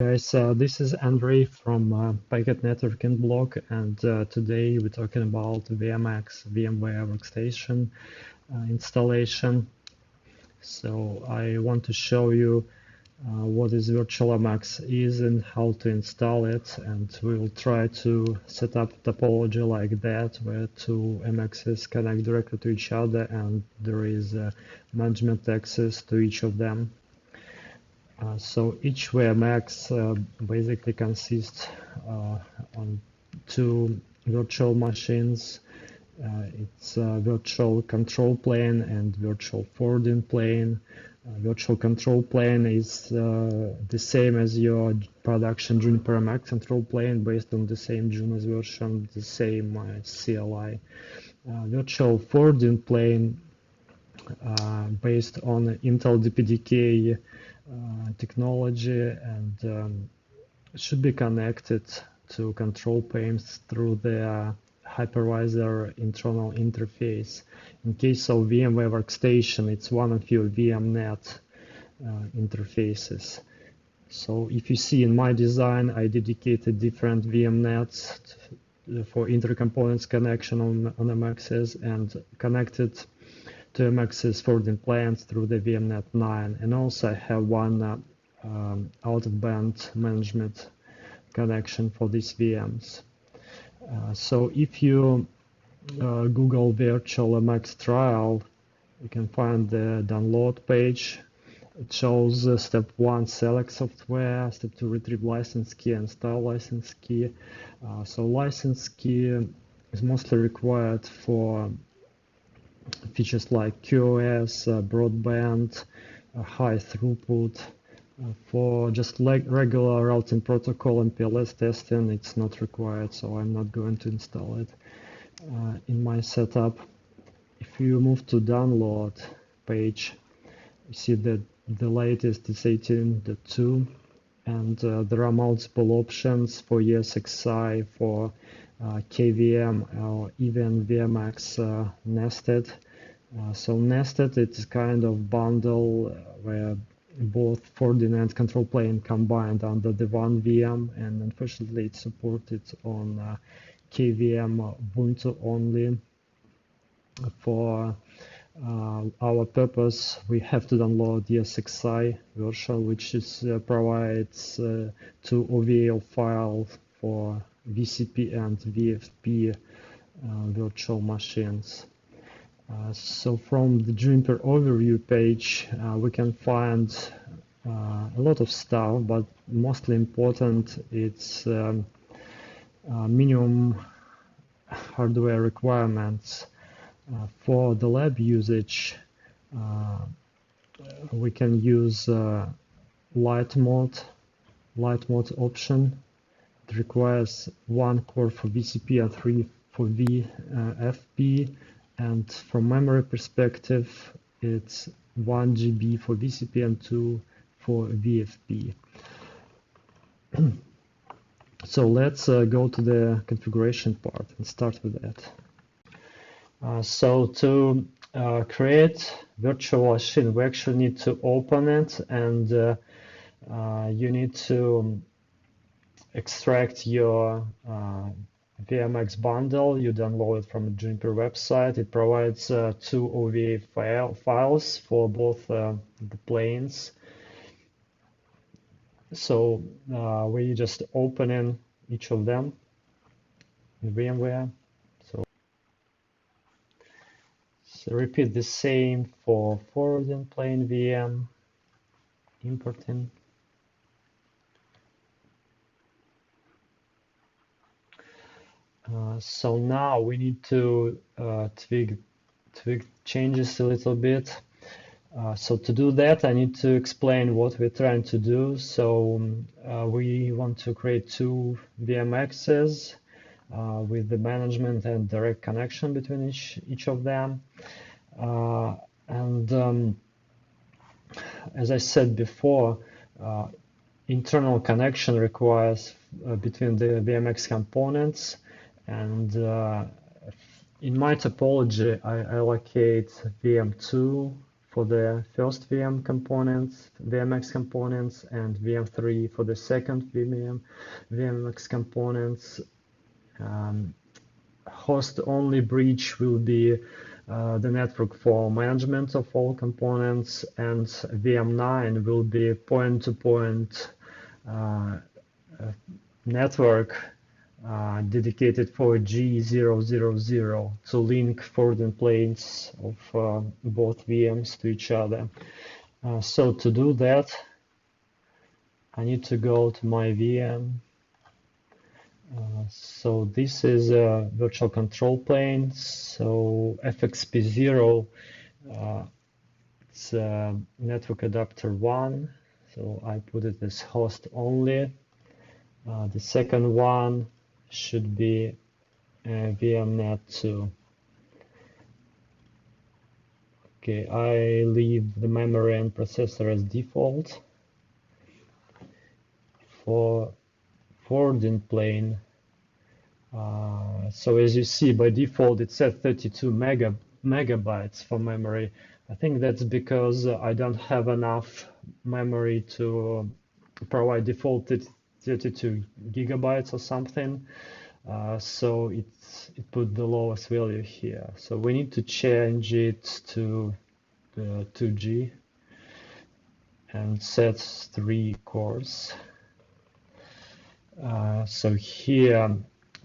Guys, this is Andrei from Packet Networking blog, and today we're talking about vMX, VMware Workstation installation. So I want to show you what is VirtualMX is and how to install it, and we will try to set up topology like that, where two MXs connect directly to each other, and there is management access to each of them. So each VMX basically consists on two virtual machines. It's a virtual control plane and virtual forwarding plane. Virtual control plane is the same as your production Juniper VMX control plane, based on the same Junos version, the same CLI. Virtual forwarding plane based on Intel DPDK technology, and should be connected to control planes through the hypervisor internal interface. In case of VMware Workstation, it's one of your VMNet interfaces. So if you see in my design, I dedicated different VMNets for intercomponents connection on MXs and connected to MX's forwarding planes through the VMNet 9, and also I have one out-of-band management connection for these VMs. So if you Google virtual MX trial, you can find the download page. It shows step 1, select software, step 2, retrieve license key and install license key. So license key is mostly required for features like QoS, broadband, high throughput. For just like regular routing protocol and PLS testing, it's not required, so I'm not going to install it in my setup. If you move to download page, you see that the latest is 18.2, and there are multiple options for ESXi, for KVM, or even vMX nested. So nested, it's kind of bundle where both forwarding and control plane combined under the one VM, and unfortunately it's supported on KVM Ubuntu only. For our purpose, we have to download ESXi version, which is provides two OVL files for VCP and VFP virtual machines. So from the Juniper overview page, we can find a lot of stuff, but mostly important, it's minimum hardware requirements. For the lab usage, we can use lite-mode option. It requires 1 core for VCP and 3 for VFP, and from memory perspective, it's 1 GB for VCP and 2 for VFP. So let's go to the configuration part and start with that. So to create virtual machine, we actually need to open it, and you need to extract your vMX bundle. You download it from the Juniper website. It provides two OVA files for both the planes. So we just open in each of them in VMware. So repeat the same for forwarding plane VM, importing. So now we need to tweak changes a little bit. So to do that, I need to explain what we're trying to do. So we want to create two VMXs with the management and direct connection between each of them. As I said before, internal connection requires between the vMX components, and in my topology, I allocate VM2 for the first VM components, vMX components, and VM3 for the second vMX components. Host-only bridge will be the network for management of all components, and VM9 will be point-to-point network dedicated for G000 to link forwarding planes of both VMs to each other. So to do that, I need to go to my VM. So this is a virtual control plane. So FXP0, it's network adapter 1. So I put it as host only. The second one should be VMNet 2. Okay, I leave the memory and processor as default. For forwarding plane, so as you see, by default it's at 32 megabytes for memory. I think that's because I don't have enough memory to provide default 32 gigabytes or something. So it put the lowest value here. So we need to change it to 2G and set 3 cores. So here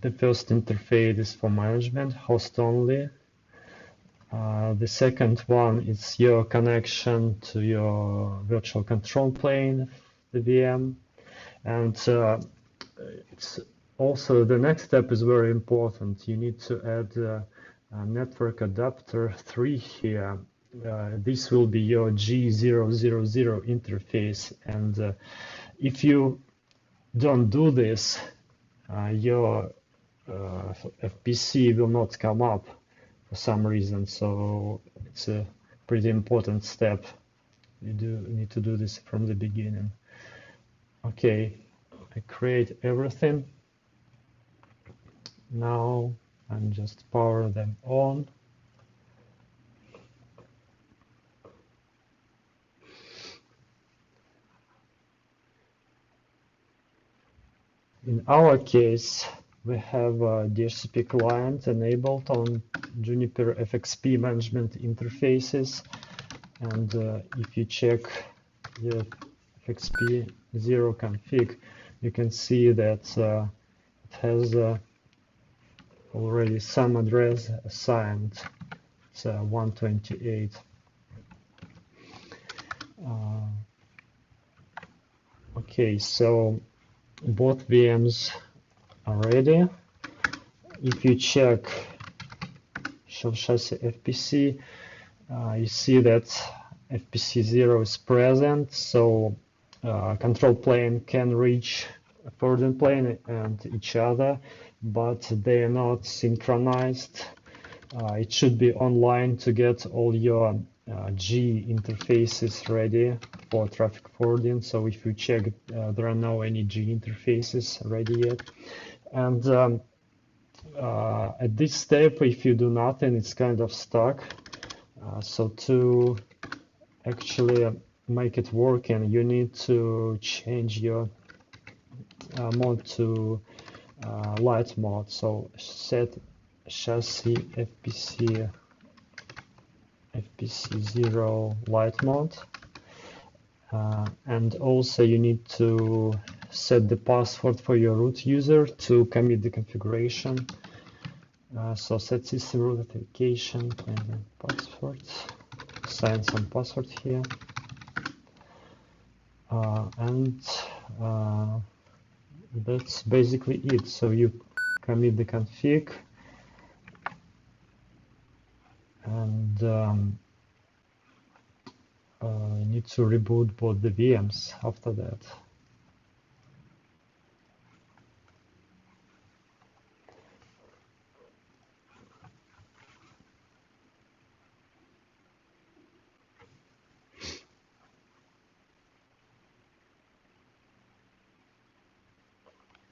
the first interface is for management, host only. The second one is your connection to your virtual control plane, the VM. And it's also, the next step is very important. You need to add a network adapter 3 here. This will be your G000 interface. And if you don't do this, your FPC will not come up for some reason. So it's a pretty important step. You need to do this from the beginning. Okay, I create everything. Now I'm just power them on. In our case, we have a DHCP client enabled on Juniper FXP management interfaces. And if you check the FXP 0 config, you can see that it has already some address assigned. It's 128. Okay, so both VMs are ready. If you check show chassis FPC, you see that FPC 0 is present, so control plane can reach a forwarding plane and each other, but they are not synchronized. It should be online to get all your G interfaces ready for traffic forwarding. So if you check, there are no any G interfaces ready yet. And at this step, if you do nothing, it's kind of stuck. So to actually make it working, you need to change your mode to light mode. So set chassis FPC 0 light mode. And also you need to set the password for your root user to commit the configuration. So set system root authentication and password. Assign some password here. And that's basically it. So you commit the config and need to reboot both the VMs after that.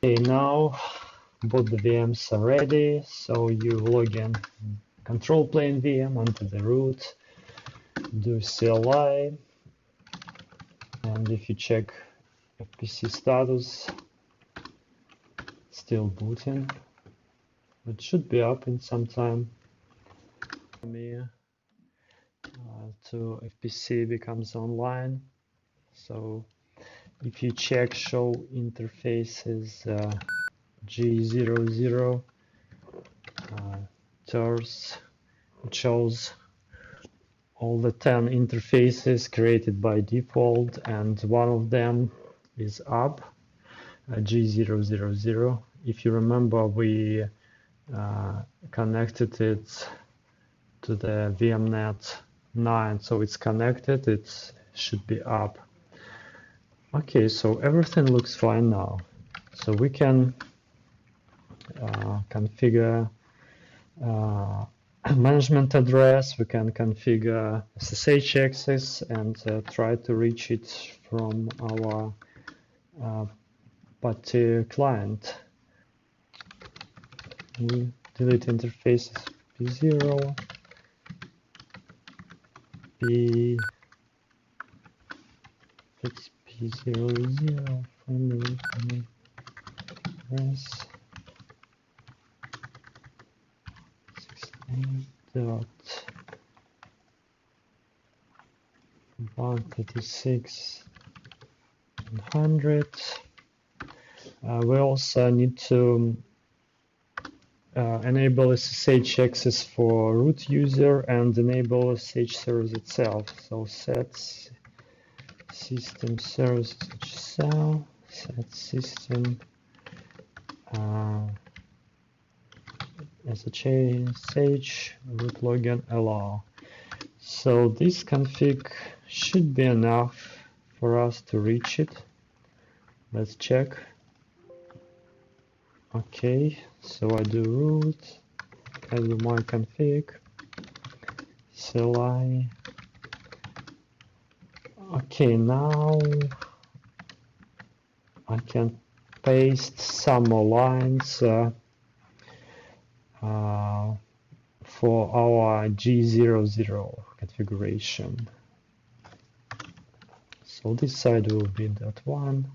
Okay, now both the VMs are ready, so you log in control plane VM onto the root. do CLI, and if you check FPC status, still booting. It should be up in some time. To FPC becomes online. So if you check show interfaces G00 TERS, it shows all the 10 interfaces created by default, and one of them is up, G000. If you remember, we connected it to the VMnet 9, so it's connected, it should be up. Okay, so everything looks fine now. So we can configure management address, we can configure SSH access and try to reach it from our PuTTY client. We delete interfaces P0, it's P00 family address 68.136.100. We also need to enable SSH access for root user and enable SSH service itself. So set system service itself, set system SSH root login allow. So this config should be enough for us to reach it. Let's check. Okay, so I do root, I do my config, CLI. Okay, now I can paste some more lines for our G00 configuration. So this side will be .1.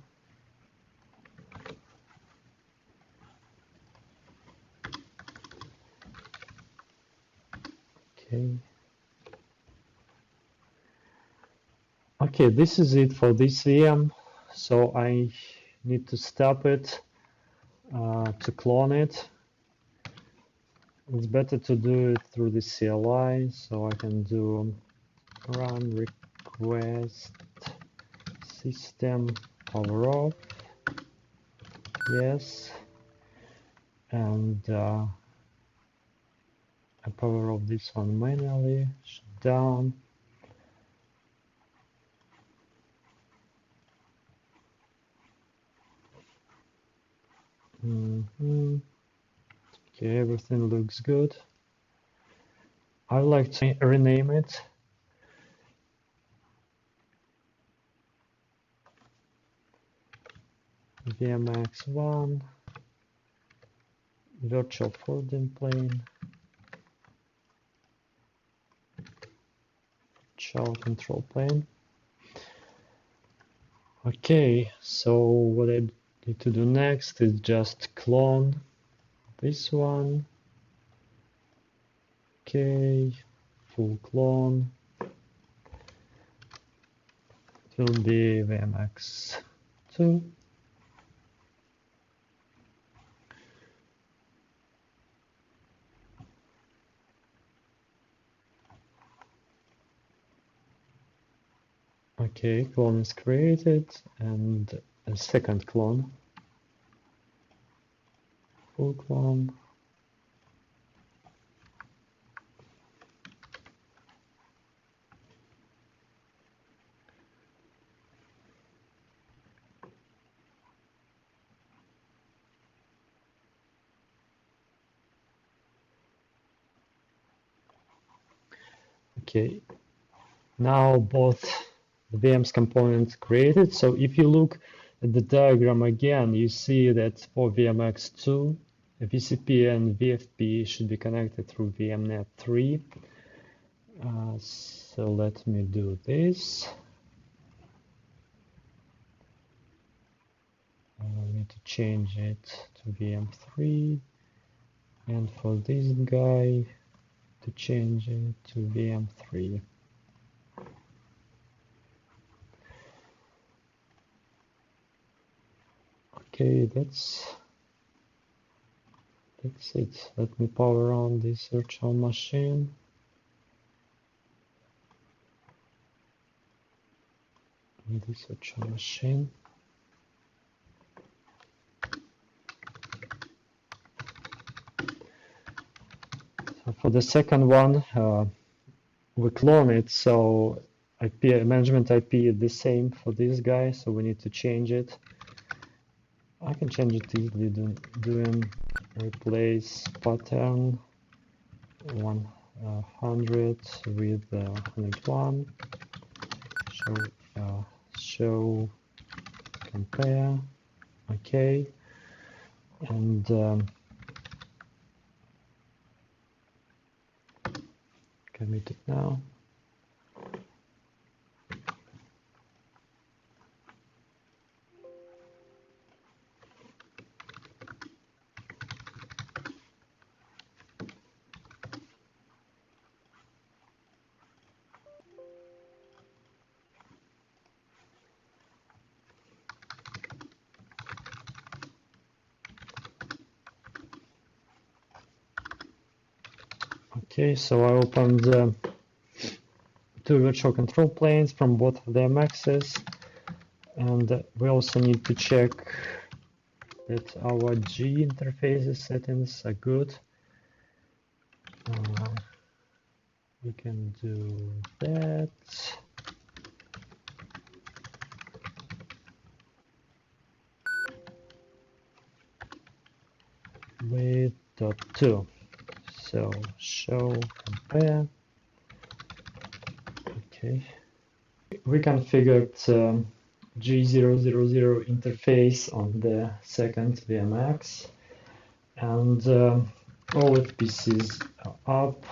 Okay, this is it for this VM. So I need to stop it to clone it. It's better to do it through the CLI. So I can do run request system power off. Yes. And I power off this one manually. Shut down. Okay, everything looks good. I'd like to rename it. vMX 1 virtual forwarding plane, virtual control plane. Okay, so what I need to do next is just clone this one. Okay, full clone. It will be vMX 2. Okay, clone is created, and a second clone. Full clone. Okay, now both the VM's components created. So if you look at the diagram again, you see that for vMX2, VCP and VFP should be connected through VMnet 3. So let me do this. I need to change it to VM3, and for this guy to change it to VM3. Okay, that's it. Let me power on this virtual machine. This virtual machine. So for the second one, we clone it, so IP management IP is the same for this guy, so we need to change it. I can change it easily doing replace pattern 100 with 101, show compare, okay, and commit it now. Okay, so I opened two virtual control planes from both vMXs, and we also need to check that our G interfaces settings are good. We can do that. With .2. So show compare. Okay. We configured G000 interface on the second vMX, and all FPCs are up,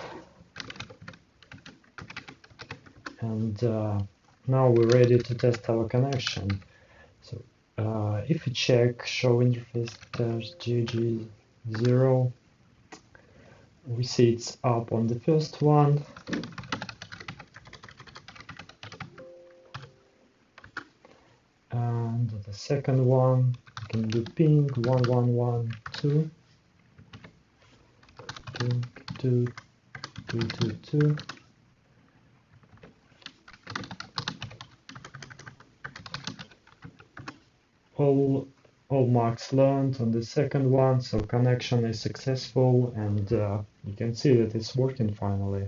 and now we're ready to test our connection. So if we check show interface test GG0, we see it's up on the first one, and the second one we can do ping 1112 222. All marks learned on the second one, so connection is successful, and you can see that it's working finally.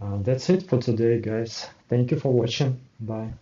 That's it for today, guys. Thank you for watching. Bye.